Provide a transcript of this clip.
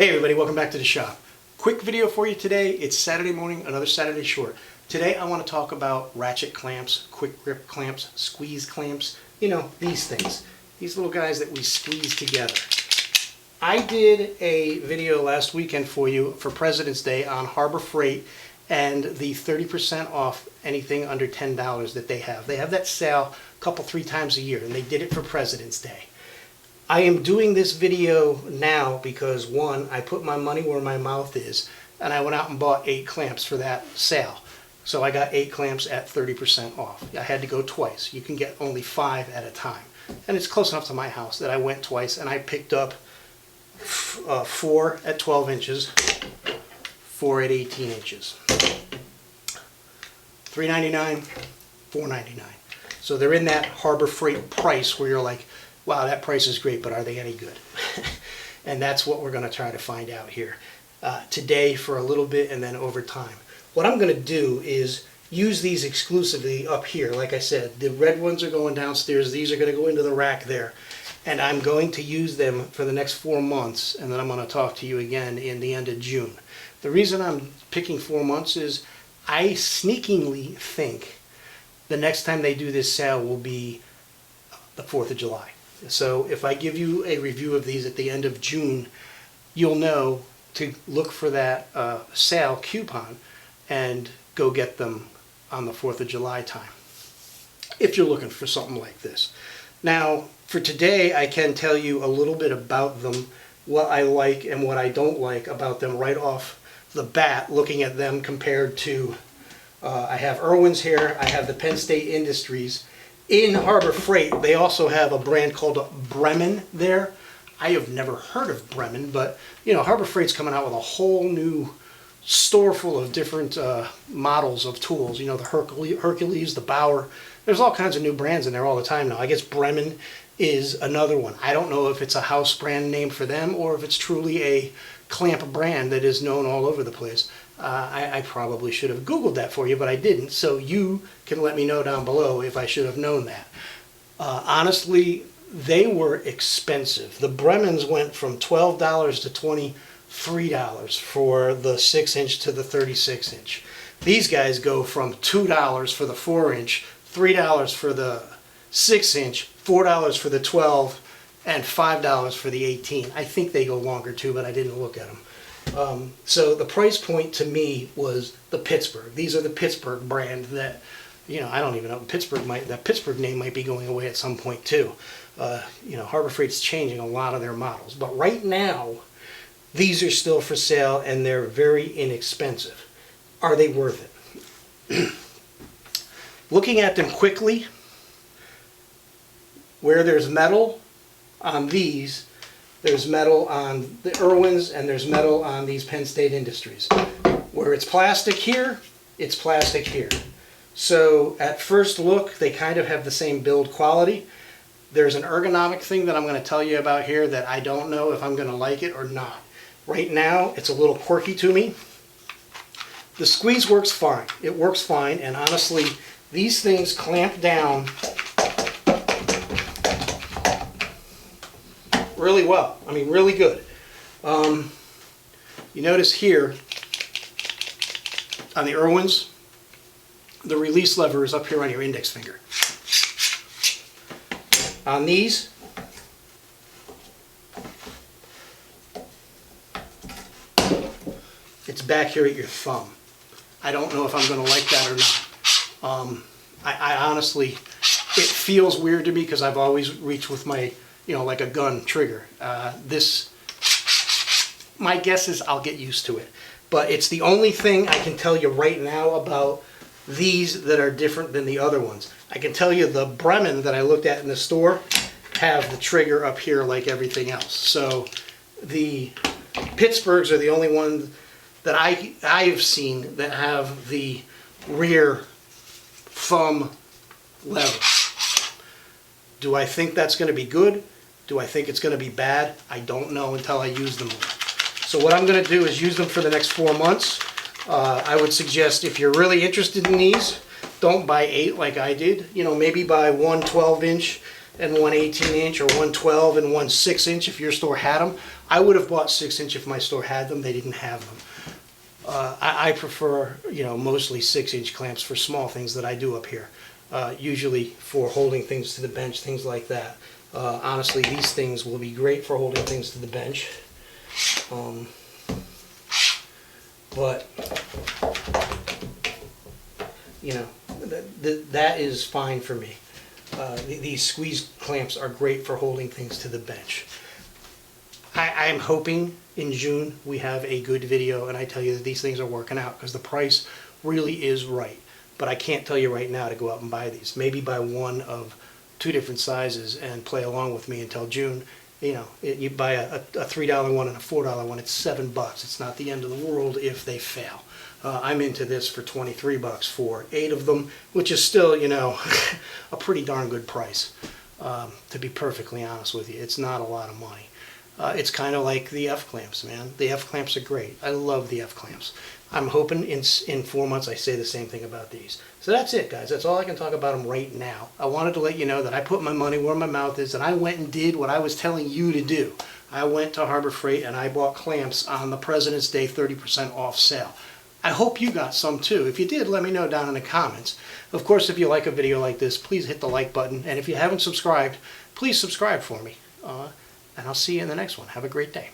Hey everybody, welcome back to the shop. Quick video for you today. It's Saturday morning, another Saturday short. Today I want to talk about ratchet clamps, quick grip clamps, squeeze clamps, you know, these things. These little guys that we squeeze together. I did a video last weekend for you for President's Day on Harbor Freight and the 30% off anything under $10 that they have. They have that sale a couple, 3 times a year, and they did it for President's Day. I am doing this video now because, one, I put my money where my mouth is, and I went out and bought 8 clamps for that sale. So I got 8 clamps at 30% off. I had to go twice. You can get only 5 at a time. And it's close enough to my house that I went twice, and I picked up 4 at 12 inches, 4 at 18 inches. $3.99, $4.99. So they're in that Harbor Freight price where you're like, wow, that price is great, but are they any good? And that's what we're going to try to find out here today for a little bit and then over time. What I'm going to do is use these exclusively up here. Like I said, the red ones are going downstairs. These are going to go into the rack there. And I'm going to use them for the next 4 months, and then I'm going to talk to you again in the end of June. The reason I'm picking 4 months is I sneakingly think the next time they do this sale will be the 4th of July. So if I give you a review of these at the end of June, you'll know to look for that sale coupon and go get them on the 4th of July time, if you're looking for something like this. Now, for today, I can tell you a little bit about them, what I like and what I don't like about them right off the bat, looking at them compared to, I have Irwin's here, I have the Penn State Industries. In Harbor Freight, they also have a brand called Bremen there. I have never heard of Bremen, but you know, Harbor Freight's coming out with a whole new store full of different models of tools. You know, the Hercules, the Bauer. There's all kinds of new brands in there all the time now. I guess Bremen is another one. I don't know if it's a house brand name for them or if it's truly a clamp brand that is known all over the place. I probably should have Googled that for you, but I didn't, so you can let me know down below if I should have known that. Honestly, they were expensive. The Bremens went from $12 to $23 for the 6-inch to the 36-inch. These guys go from $2 for the 4-inch, $3 for the 6-inch, $4 for the 12, and $5 for the 18. I think they go longer too, but I didn't look at them. So the price point to me was the Pittsburgh. These are the Pittsburgh brand that, you know, I don't even know, that Pittsburgh name might be going away at some point too. You know, Harbor Freight's changing a lot of their models, but right now these are still for sale and they're very inexpensive. Are they worth it? Looking at them quickly, where there's metal on these, there's metal on the Irwins, and there's metal on these Penn State Industries. Where it's plastic here, it's plastic here. So at first look, they kind of have the same build quality. There's an ergonomic thing that I'm going to tell you about here that I don't know if I'm going to like it or not. Right now, it's a little quirky to me. The squeeze works fine. It works fine, and honestly, these things clamp down really well. I mean, really good. You notice here on the Irwins, the release lever is up here on your index finger. On these, it's back here at your thumb. I don't know if I'm going to like that or not. I honestly, it feels weird to me because I've always reached with my, you know, like a gun trigger. My guess is I'll get used to it. But it's the only thing I can tell you right now about these that are different than the other ones. I can tell you the Bremen that I looked at in the store have the trigger up here like everything else. So the Pittsburghs are the only ones that I've seen that have the rear thumb lever. Do I think that's going to be good? Do I think it's going to be bad? I don't know until I use them more. So what I'm going to do is use them for the next 4 months. I would suggest if you're really interested in these, don't buy 8 like I did. You know, maybe buy one 12-inch and one 18-inch, or one 12 and one 6-inch if your store had them. I would have bought 6-inch if my store had them. They didn't have them. I prefer, you know, mostly 6-inch clamps for small things that I do up here. Usually for holding things to the bench, things like that. Honestly, these things will be great for holding things to the bench. But, you know, that is fine for me. These squeeze clamps are great for holding things to the bench. I'm hoping in June we have a good video and I tell you that these things are working out, because the price really is right. But I can't tell you right now to go out and buy these. Maybe buy one of 2 different sizes and play along with me until June. You know, you buy a $3 one and a $4 one, it's $7. It's not the end of the world if they fail. I'm into this for $23 for 8 of them, which is still, you know, a pretty darn good price. To be perfectly honest with you, it's not a lot of money. It's kind of like the F-clamps, man. The F-clamps are great. I love the F-clamps. I'm hoping in 4 months I say the same thing about these. So that's it, guys. That's all I can talk about them right now. I wanted to let you know that I put my money where my mouth is, and I went and did what I was telling you to do. I went to Harbor Freight and I bought clamps on the President's Day 30% off sale. I hope you got some too. If you did, let me know down in the comments. Of course, if you like a video like this, please hit the like button. And if you haven't subscribed, please subscribe for me. And I'll see you in the next one. Have a great day.